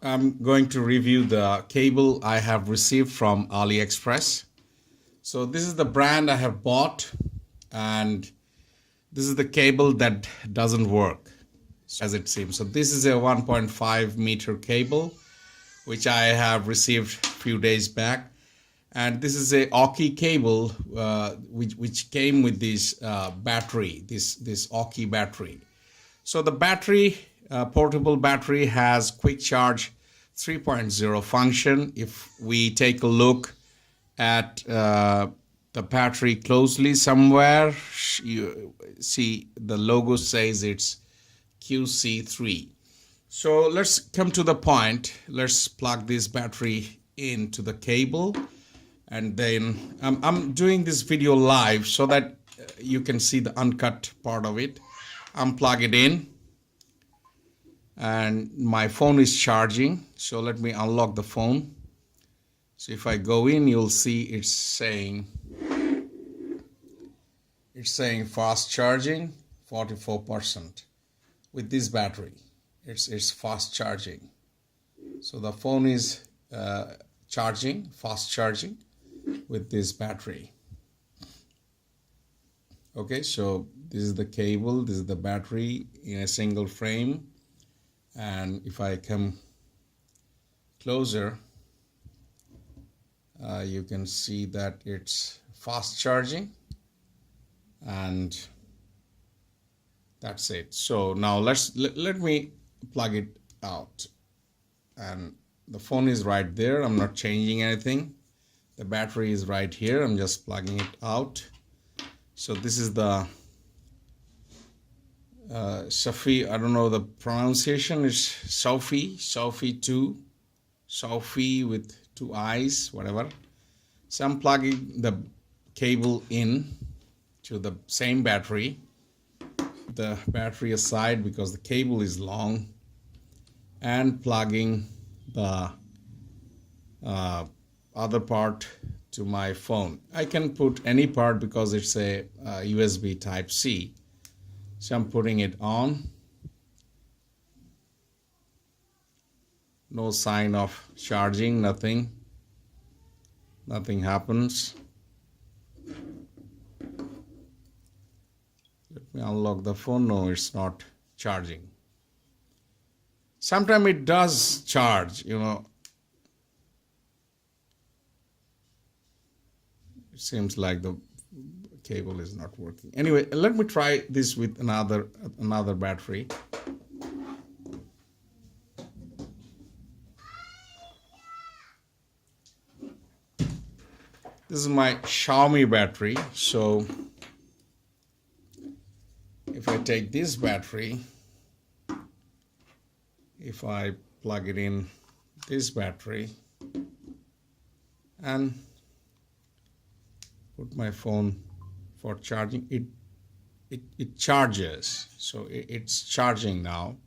I'm going to review the cable I have received from AliExpress. So this is the brand I have bought, and this is the cable that doesn't work as it seems. So this is a 1.5 meter cable which I have received a few days back, and this is a AUKI cable which came with this battery, this AUKI battery. So the battery, portable battery, has quick charge 3.0 function. If we take a look at the battery closely somewhere, you see the logo says it's QC3. So let's come to the point. Let's plug this battery into the cable, and then I'm doing this video live so that you can see the uncut part of it. Unplug it in, and my phone is charging. So let me unlock the phone. So if I go in, you'll see it's saying fast charging 44% with this battery. It's fast charging. So the phone is fast charging with this battery. Okay, so this is the cable, this is the battery in a single frame, and if I come closer, you can see that it's fast charging, and that's it. So now let me plug it out, and the phone is right there. I'm not changing anything. The battery is right here. I'm just plugging it out. So this is the SAUFII. I don't know the pronunciation. It's SAUFII 2, SAUFII with 2 eyes, whatever. So I'm plugging the cable in to the same battery. The battery aside because the cable is long, and plugging the other part to my phone. I can put any part because it's a USB type C. So I'm putting it on. No sign of charging, nothing happens. Let me unlock the phone. No, it's not charging. Sometimes it does charge, It seems like the cable is not working. Anyway, let me try this with another battery. This is my Xiaomi battery. So if I take this battery, if I plug it in this battery and put my phone for charging, it charges. So it's charging now,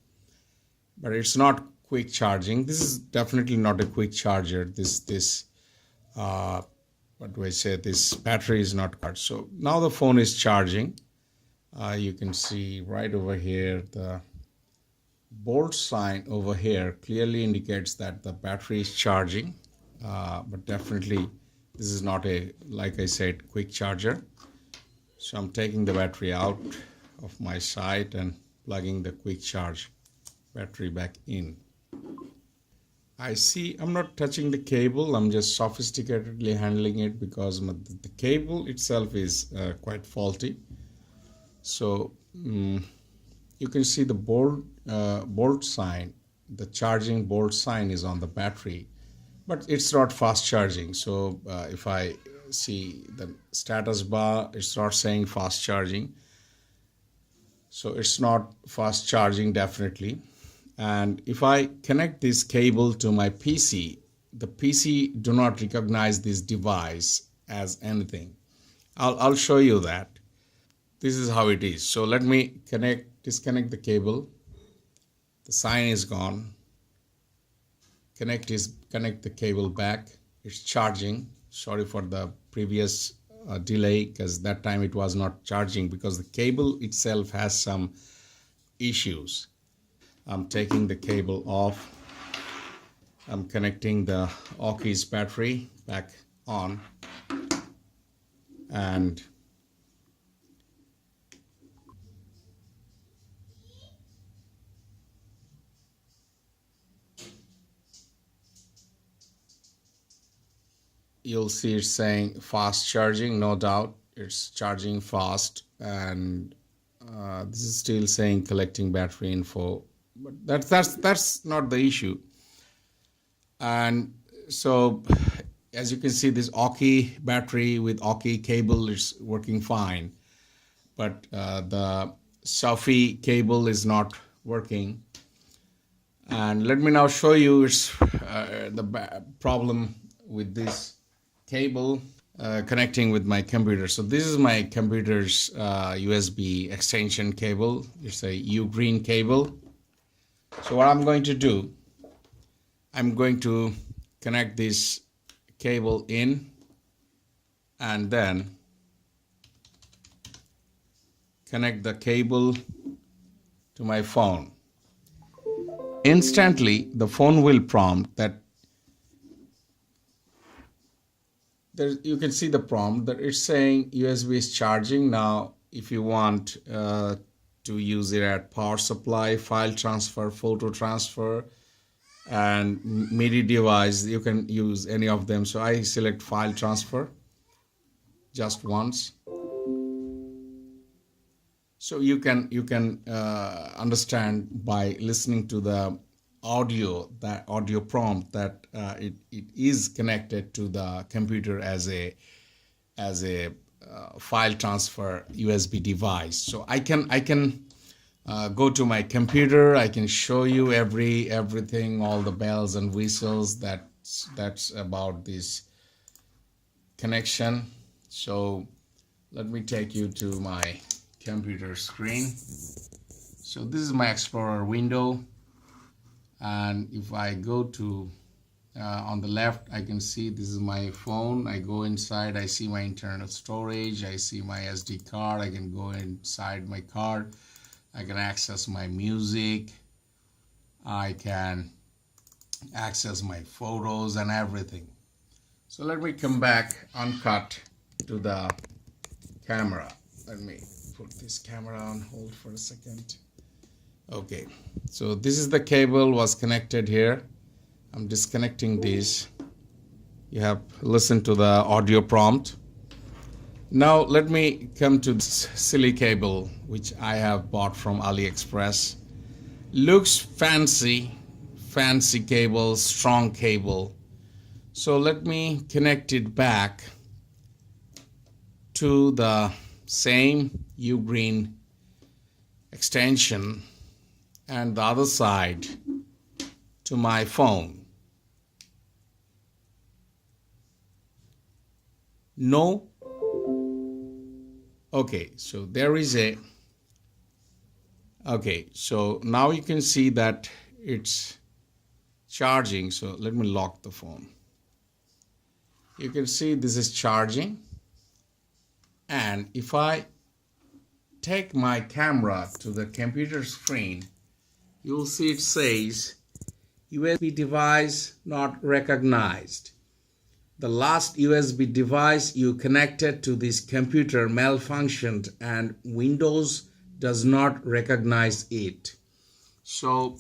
but it's not quick charging. This is definitely not a quick charger. This what do I say? This battery is not charged. So now the phone is charging. You can see right over here the bolt sign over here clearly indicates that the battery is charging, but definitely this is not a, like I said, quick charger. So I'm taking the battery out of my site and plugging the quick charge battery back in. I see I'm not touching the cable. I'm just sophisticatedly handling it because the cable itself is quite faulty. So you can see the bolt sign, the charging bolt sign is on the battery, but it's not fast charging. So if I see the status bar, it's not saying fast charging. So it's not fast charging definitely. And if I connect this cable to my PC, the PC do not recognize this device as anything. I'll show you that. This is how it is. So let me disconnect the cable. The sign is gone. Connect the cable back. It's charging. Sorry for the previous delay, because that time it was not charging because the cable itself has some issues. I'm taking the cable off. I'm connecting the Auki's battery back on, and you'll see it's saying fast charging. No doubt it's charging fast, and this is still saying collecting battery info, but that's not the issue. And so as you can see, this Auki battery with Auki cable is working fine, but the SAUFII cable is not working. And let me now show you the problem with this cable connecting with my computer. So this is my computer's USB extension cable. It's a U-green cable. So what I'm going to do, I'm going to connect this cable in, and then connect the cable to my phone. Instantly, the phone will prompt that you can see the prompt that it's saying USB is charging. Now, if you want to use it at power supply, file transfer, photo transfer, and MIDI device, you can use any of them. So I select file transfer just once. So you can understand by listening to the audio, that audio prompt, that it is connected to the computer as a file transfer USB device. So I can go to my computer. I can show you everything, all the bells and whistles that's about this connection. So let me take you to my computer screen. So this is my Explorer window, and if I go to on the left, I can see this is my phone. I go inside, I see my internal storage, I see my SD card. I can go inside my card, I can access my music, I can access my photos and everything. So let me come back uncut to the camera. Let me put this camera on hold for a second. Okay, so this is the cable was connected here. I'm disconnecting this. You have listened to the audio prompt. Now let me come to this silly cable which I have bought from AliExpress. Looks fancy cable, strong cable. So let me connect it back to the same U-green extension and the other side to my phone. No. Okay, so there is a, okay, so now you can see that it's charging. So let me lock the phone. You can see this is charging, and if I take my camera to the computer screen, you'll see it says USB device not recognized. The last USB device you connected to this computer malfunctioned and Windows does not recognize it. So,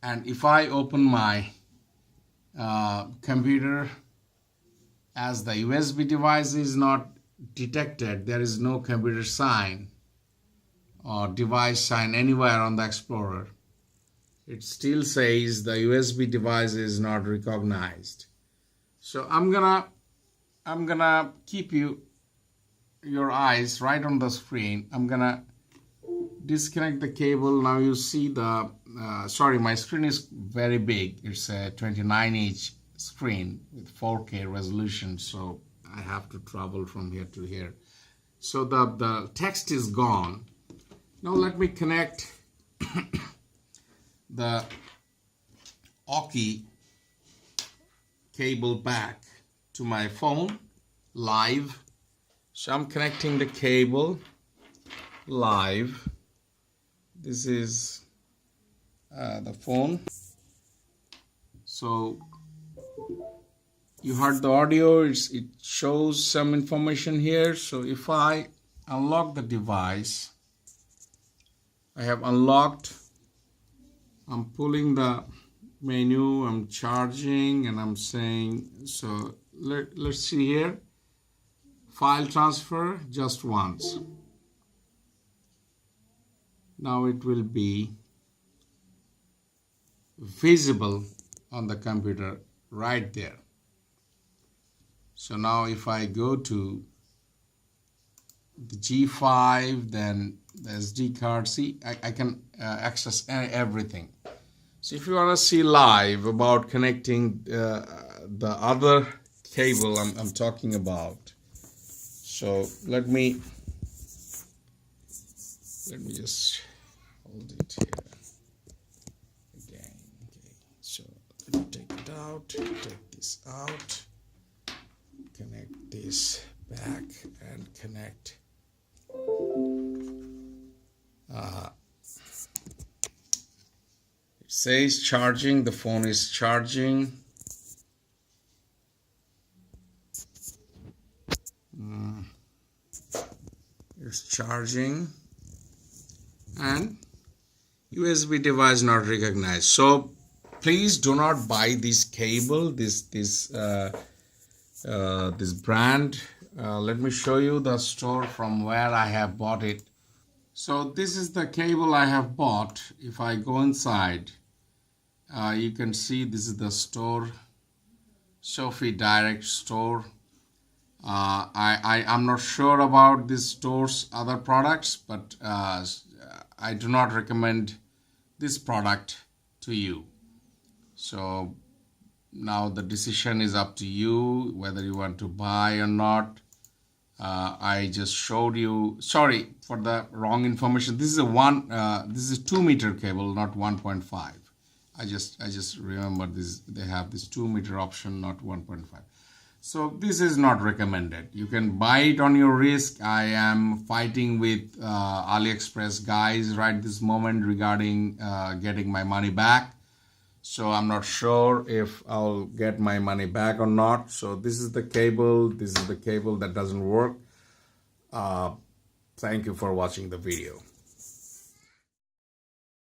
and if I open my computer, as the USB device is not detected, there is no computer sign or device sign anywhere on the Explorer. It still says the USB device is not recognized. So I'm gonna keep your eyes right on the screen. I'm gonna disconnect the cable. Now you see the sorry, my screen is very big. It's a 29-inch screen with 4K resolution, so I have to travel from here to here. So the text is gone. Now let me connect the Auki cable back to my phone live. So I'm connecting the cable live. This is the phone. So you heard the audio, it shows some information here. So if I unlock the device, I have unlocked, I'm pulling the menu, I'm charging, and I'm saying, so let's see here, file transfer just once. Now it will be visible on the computer right there. So now if I go to the G5, then the SD card, see, I can access everything. So if you want to see live about connecting the other cable I'm talking about, so let me just hold it here again. Okay, so let me take it out, take this out, connect this back, and connect it says charging, the phone is charging. It's charging, and USB device not recognized. So please do not buy this cable, this brand. Let me show you the store from where I have bought it. So this is the cable I have bought. If I go inside, you can see this is the store, SAUFII Direct Store. I'm not sure about this store's other products, but I do not recommend this product to you. So now the decision is up to you whether you want to buy or not. I just showed you, sorry for the wrong information. This is a 2 meter cable, not 1.5. I just remember this, they have this 2 meter option, not 1.5. So this is not recommended. You can buy it on your risk. I am fighting with AliExpress guys right this moment regarding getting my money back. So I'm not sure if I'll get my money back or not. So this is the cable. This is the cable that doesn't work. Thank you for watching the video.